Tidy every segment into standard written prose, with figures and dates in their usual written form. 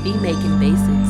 Beat Making Basics.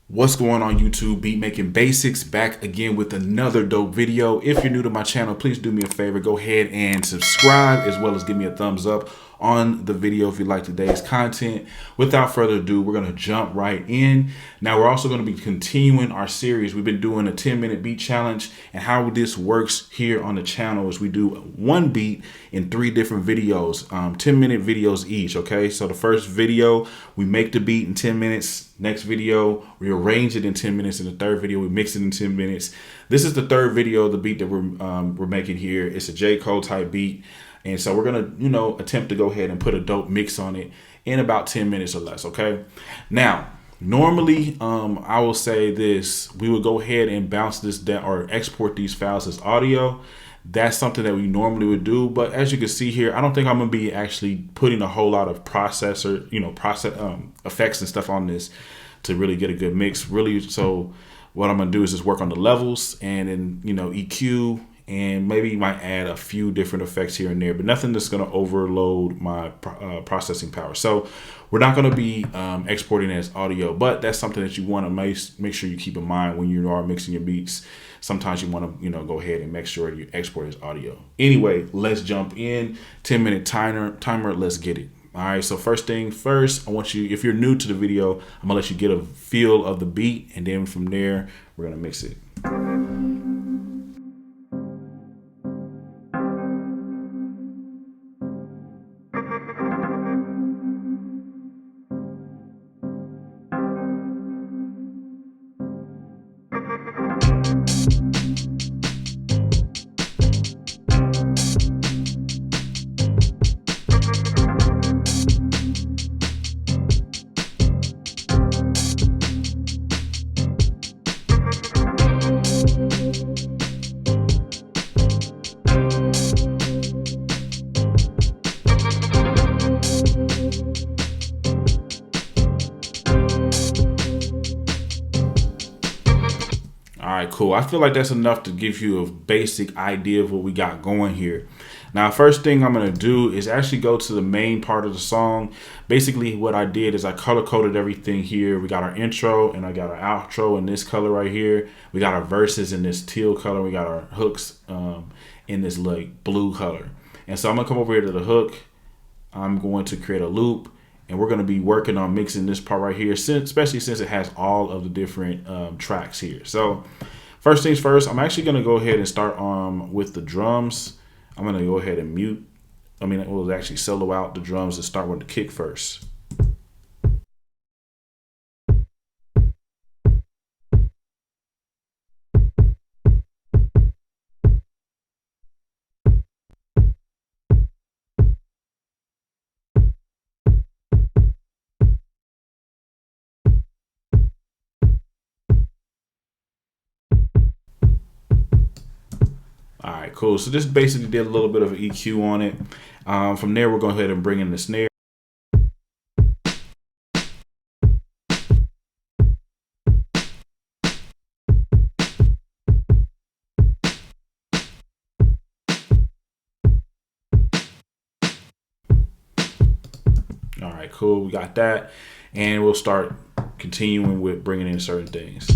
What's going on YouTube? Beat Making Basics back again with another dope video. If you're new to my channel, please do me a favor. Go ahead and subscribe as well as give me a thumbs up on the video if you like today's content. Without further ado, we're going to jump right in. Now, we're also going to be continuing our series. We've been doing a 10-minute beat challenge, and how this works here on the channel is we do one beat in 3 different videos, 10-minute videos each, okay? So the first video, we make the beat in 10 minutes. Next video, we arrange it in 10 minutes. In the third video, we mix it in 10 minutes. This is the third video, the beat that we're making here. It's a J. Cole type beat. And so we're going to, attempt to go ahead and put a dope mix on it in about 10 minutes or less, okay? Now, normally, I will say this. We would go ahead and bounce this down or export these files as audio. That's something that we normally would do. But as you can see here, I don't think I'm going to be actually putting a whole lot of process effects and stuff on this to really get a good mix. Really, so what I'm going to do is just work on the levels and then, EQ, and maybe might add a few different effects here and there, but nothing that's going to overload my processing power. So we're not going to be exporting as audio, but that's something that you want to make sure you keep in mind when you are mixing your beats. Sometimes you want to, go ahead and make sure you export as audio. Anyway, let's jump in. 10-minute timer. Let's get it. All right. So first thing first, I want you, if you're new to the video, I'm gonna let you get a feel of the beat, and then from there, we're gonna mix it. All right, cool. I feel like that's enough to give you a basic idea of what we got going here. Now, first thing I'm going to do is actually go to the main part of the song. Basically, what I did is I color coded everything here. We got our intro and I got our outro in this color right here. We got our verses in this teal color. We got our hooks in this like blue color. And so I'm going to come over here to the hook. I'm going to create a loop. And we're going to be working on mixing this part right here, especially since it has all of the different tracks here. So first things first, I'm actually going to go ahead and start with the drums. I'm going to go ahead and we'll actually solo out the drums and start with the kick first. All right, cool. So this basically did a little bit of an EQ on it. From there, we're going to go ahead and bring in the snare. All right, cool. We got that. And we'll start continuing with bringing in certain things.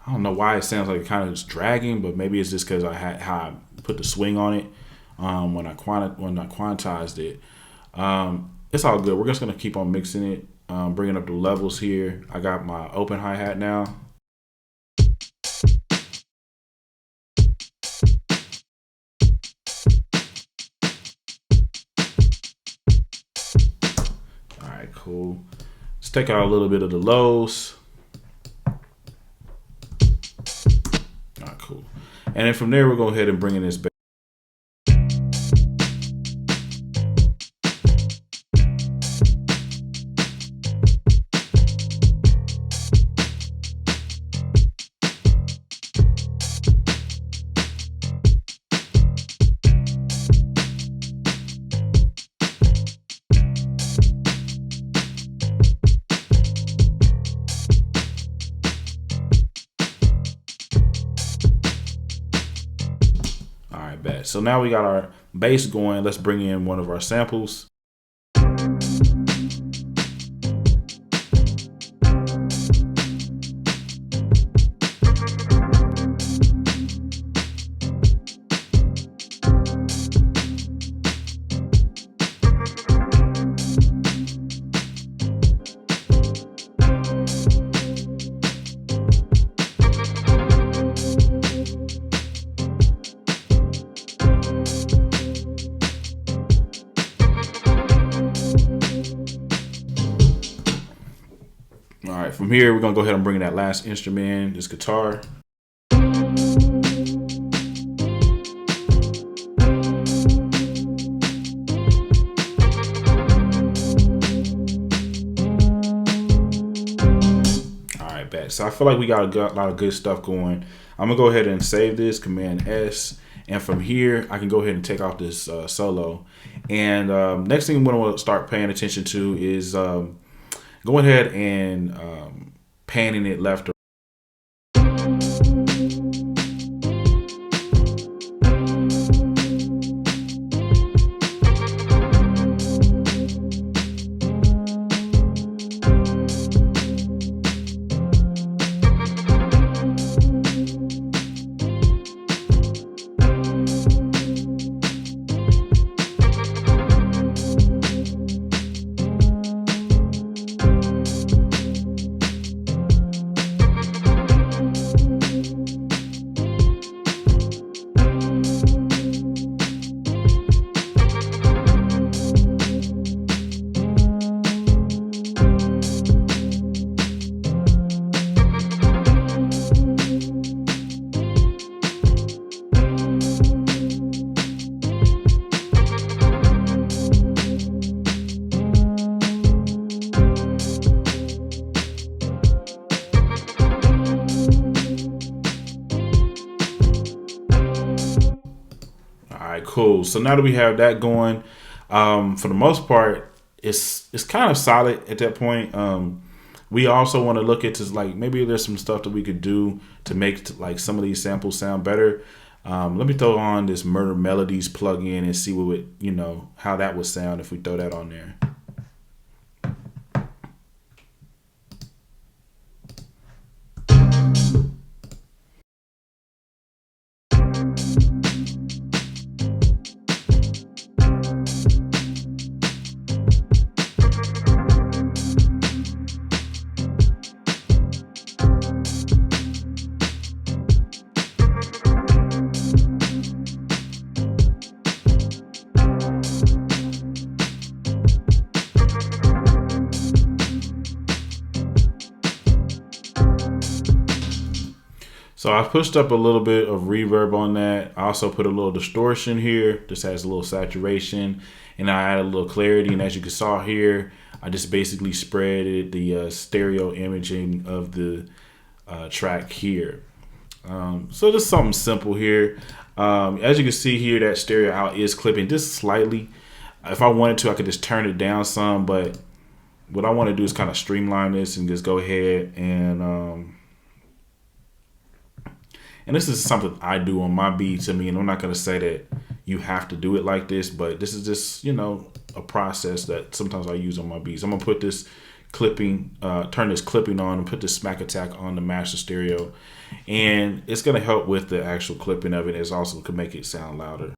I don't know why it sounds like it kind of is dragging, but maybe it's just because I had how I put the swing on it when I quantized it. It's all good. We're just gonna keep on mixing it, bringing up the levels here. I got my open hi-hat now. All right, cool. Let's take out a little bit of the lows. Cool. And then from there, we'll go ahead and bring in this back. right, bet. So now we got our bass going. Let's bring in one of our samples. All right, from here, we're gonna go ahead and bring that last instrument, this guitar. All right, bet. So I feel like we got a lot of good stuff going. I'm gonna go ahead and save this, Command S. And from here, I can go ahead and take off this solo. And next thing we're gonna start paying attention to is going ahead and panning it left or cool. So now that we have that going, for the most part, it's kind of solid at that point. We also want to look at like maybe there's some stuff that we could do to make like some of these samples sound better. Let me throw on this Murder Melodies plugin and see what how that would sound if we throw that on there. So I pushed up a little bit of reverb on that. I also put a little distortion here. This has a little saturation, and I added a little clarity. And as you saw here, I just basically spread the stereo imaging of the track here. So just something simple here. As you can see here, that stereo out is clipping just slightly. If I wanted to, I could just turn it down some, but what I want to do is kind of streamline this and just go ahead and this is something I do on my beats. I mean, I'm not going to say that you have to do it like this, but this is just, a process that sometimes I use on my beats. I'm going to put this clipping, turn this clipping on and put this smack attack on the master stereo. And it's going to help with the actual clipping of it. It's also could make it sound louder.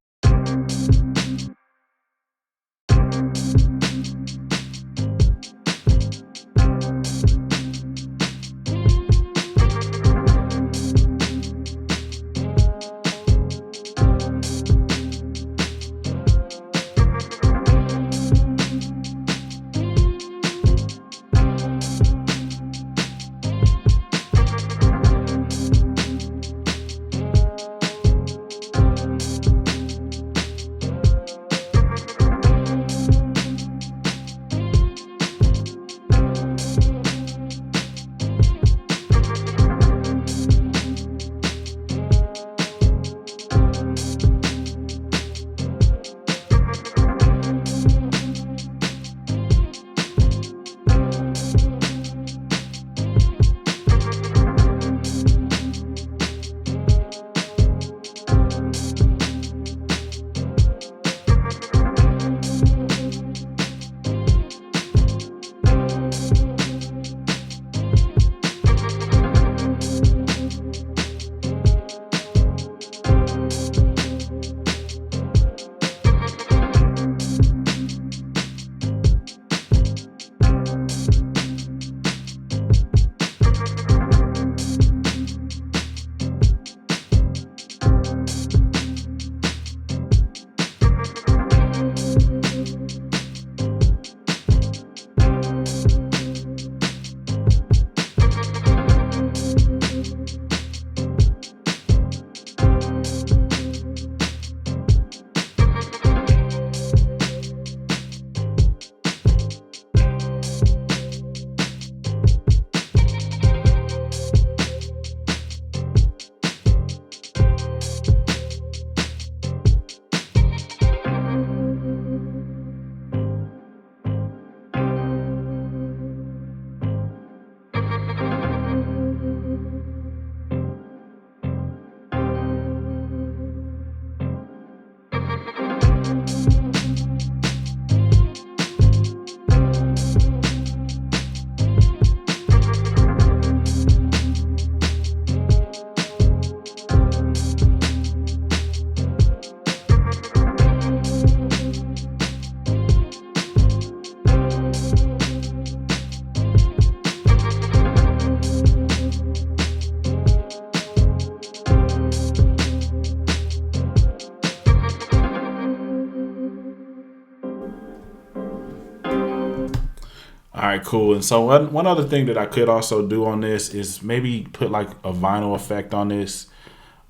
All right, cool. And so one other thing that I could also do on this is maybe put like a vinyl effect on this.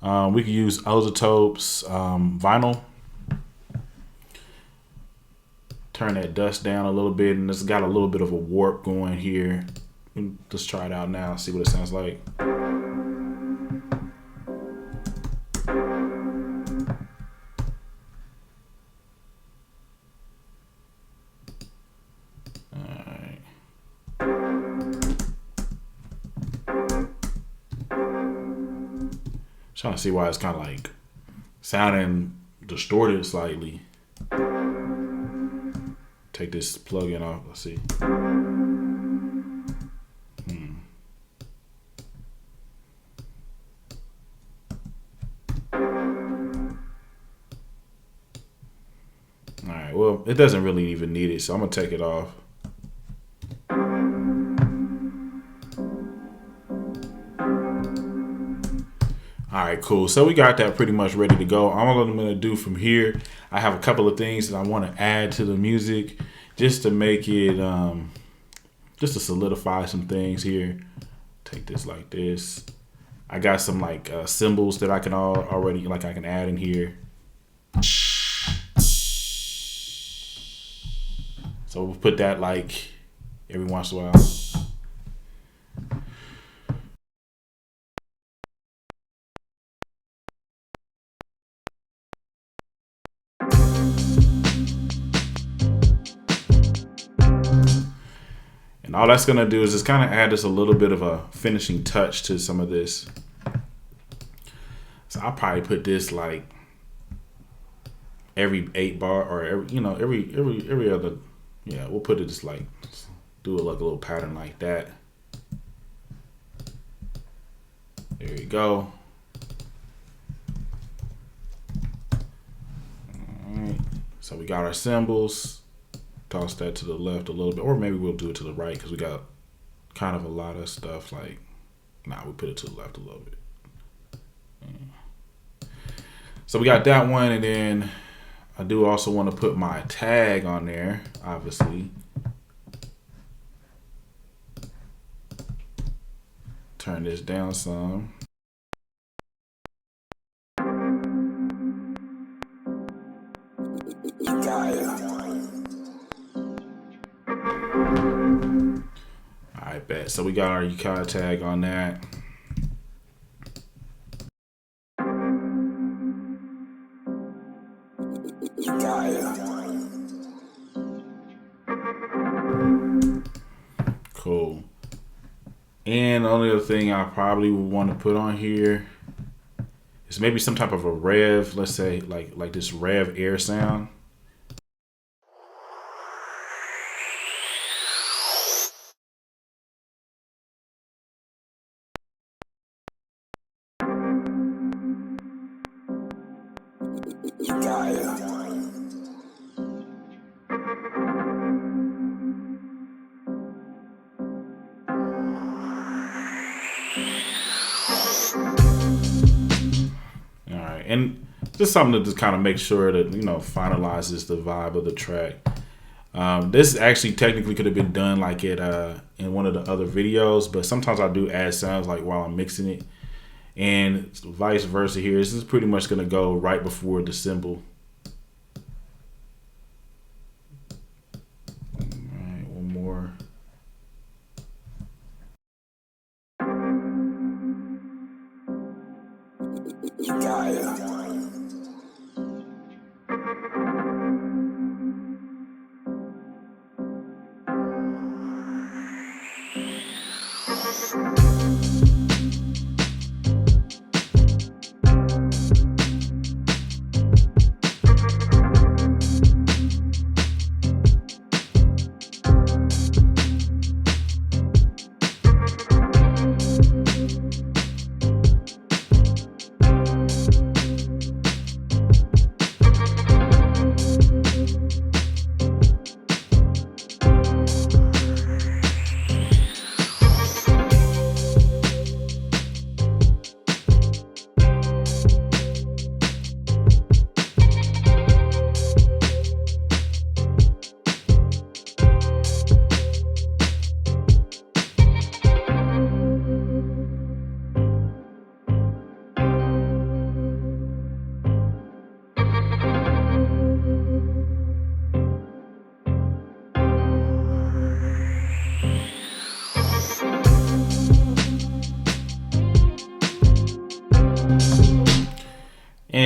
We could use iZotope's vinyl. Turn that dust down a little bit, and it's got a little bit of a warp going here. Let's try it out now, see what it sounds like. Trying to see why it's kind of like sounding distorted slightly. Take this plug-in off. Let's see. All right. Well, it doesn't really even need it, so I'm gonna take it off. All right, cool. So we got that pretty much ready to go. All I'm going to do from here, I have a couple of things that I want to add to the music just to make it, just to solidify some things here. Take this like this. I got some like cymbals that I can already, like I can add in here. So we'll put that like every once in a while. And all that's gonna do is just kind of add just a little bit of a finishing touch to some of this. So I'll probably put this like every 8 bar or every other. Yeah, we'll put it just like do it like a little pattern like that. There you go. All right. So we got our cymbals. Toss that to the left a little bit, or maybe we'll do it to the right because we got kind of a lot of stuff like, we put it to the left a little bit. So we got that one, and then I do also want to put my tag on there, obviously. Turn this down some. Alright, bet. So we got our Ukiah tag on that. Cool. And the only other thing I probably would want to put on here is maybe some type of a rev, let's say like this rev air sound. And just something to just kind of make sure that, finalizes the vibe of the track. This actually technically could have been done like in one of the other videos, but sometimes I do add sounds like while I'm mixing it, and vice versa here. This is pretty much going to go right before the cymbal. All right, one more.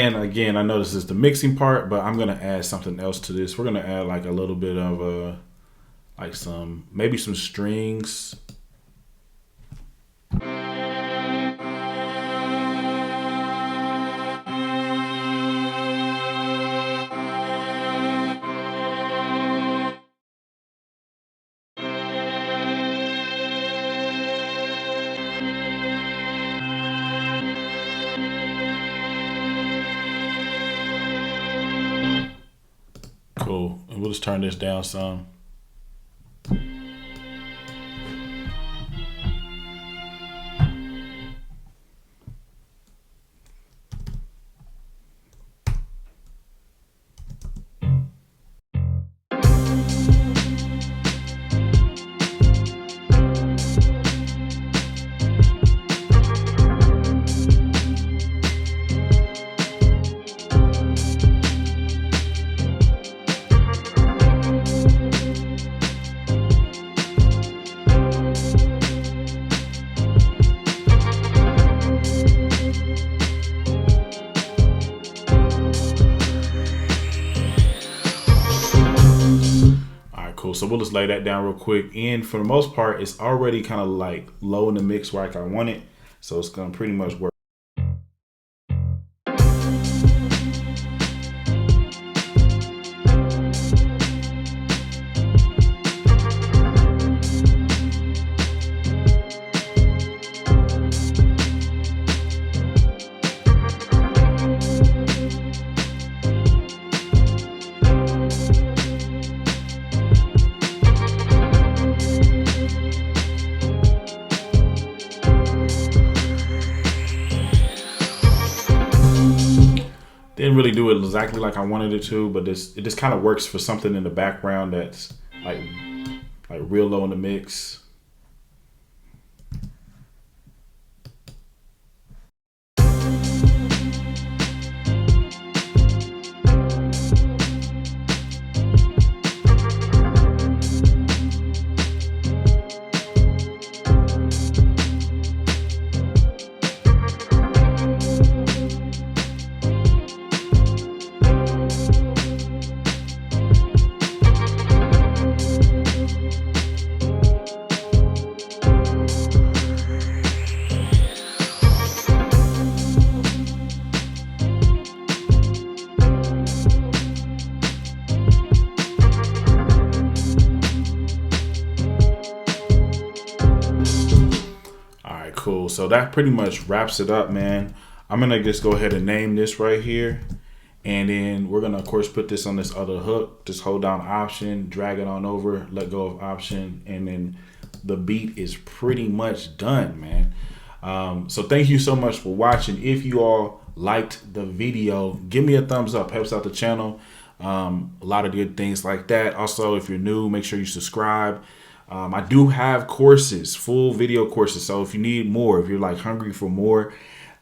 And again, I know this is the mixing part, but I'm gonna add something else to this. We're gonna add like a little bit of like maybe some strings. Cool. And we'll just turn this down some. Cool. So we'll just lay that down real quick. And for the most part, it's already kind of like low in the mix where I want it. So it's going to pretty much work. Didn't really do it exactly like I wanted it to, but it just kind of works for something in the background that's like real low in the mix. Cool. So that pretty much wraps it up, man. I'm gonna just go ahead and name this right here, and then we're gonna of course put this on this other hook. Just hold down Option, drag it on over, let go of Option, and then the beat is pretty much done, man. So thank you so much for watching. If you all liked the video, give me a thumbs up, helps out the channel. A lot of good things like that. Also, if you're new, make sure you subscribe. I do have courses, full video courses. So if you need more, if you're like hungry for more,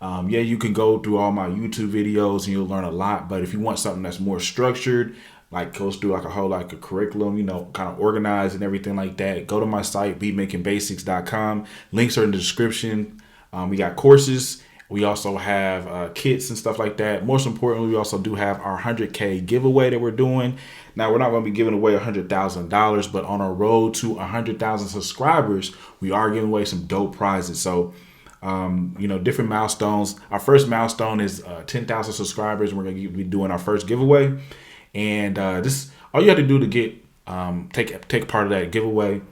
yeah, you can go through all my YouTube videos and you'll learn a lot. But if you want something that's more structured, like goes through like a whole like a curriculum, you know, kind of organized and everything like that, go to my site, beatmakingbasics.com. Links are in the description. We got courses. We also have kits and stuff like that. Most importantly, we also do have our 100K giveaway that we're doing. Now, we're not going to be giving away $100,000, but on our road to 100,000 subscribers, we are giving away some dope prizes. So, you know, different milestones. Our first milestone is 10,000 subscribers. We're going to be doing our first giveaway. And this, all you have to do to get take part of that giveaway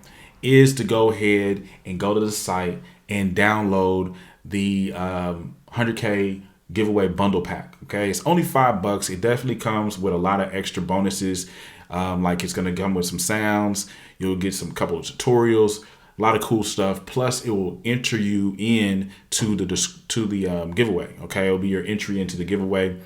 is to go ahead and go to the site and download the 100K giveaway bundle pack. Okay, it's only $5. It definitely comes with a lot of extra bonuses. Like it's gonna come with some sounds. You'll get some couple of tutorials, a lot of cool stuff. Plus, it will enter you in to the giveaway. Okay, it'll be your entry into the giveaway.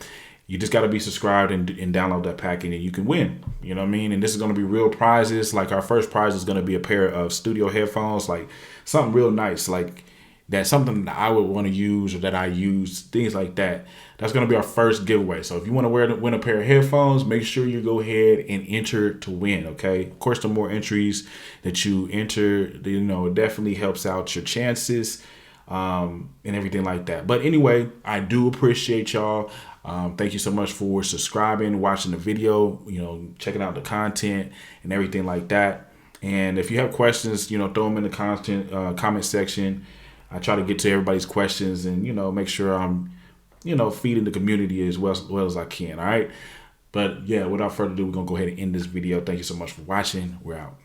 You just got to be subscribed and download that pack, and then you can win. You know what I mean? And this is going to be real prizes. Like our first prize is going to be a pair of studio headphones, like something real nice, like that's something that I would want to use or that I use, things like that. That's going to be our first giveaway. So if you want to win a pair of headphones, make sure you go ahead and enter to win. Okay. Of course, the more entries that you enter, you know, it definitely helps out your chances and everything like that. But anyway, I do appreciate y'all. Thank you so much for subscribing, watching the video, checking out the content and everything like that. And if you have questions, throw them in the comment section. I try to get to everybody's questions and, make sure I'm, feeding the community as well as I can. All right. But yeah, without further ado, we're going to go ahead and end this video. Thank you so much for watching. We're out.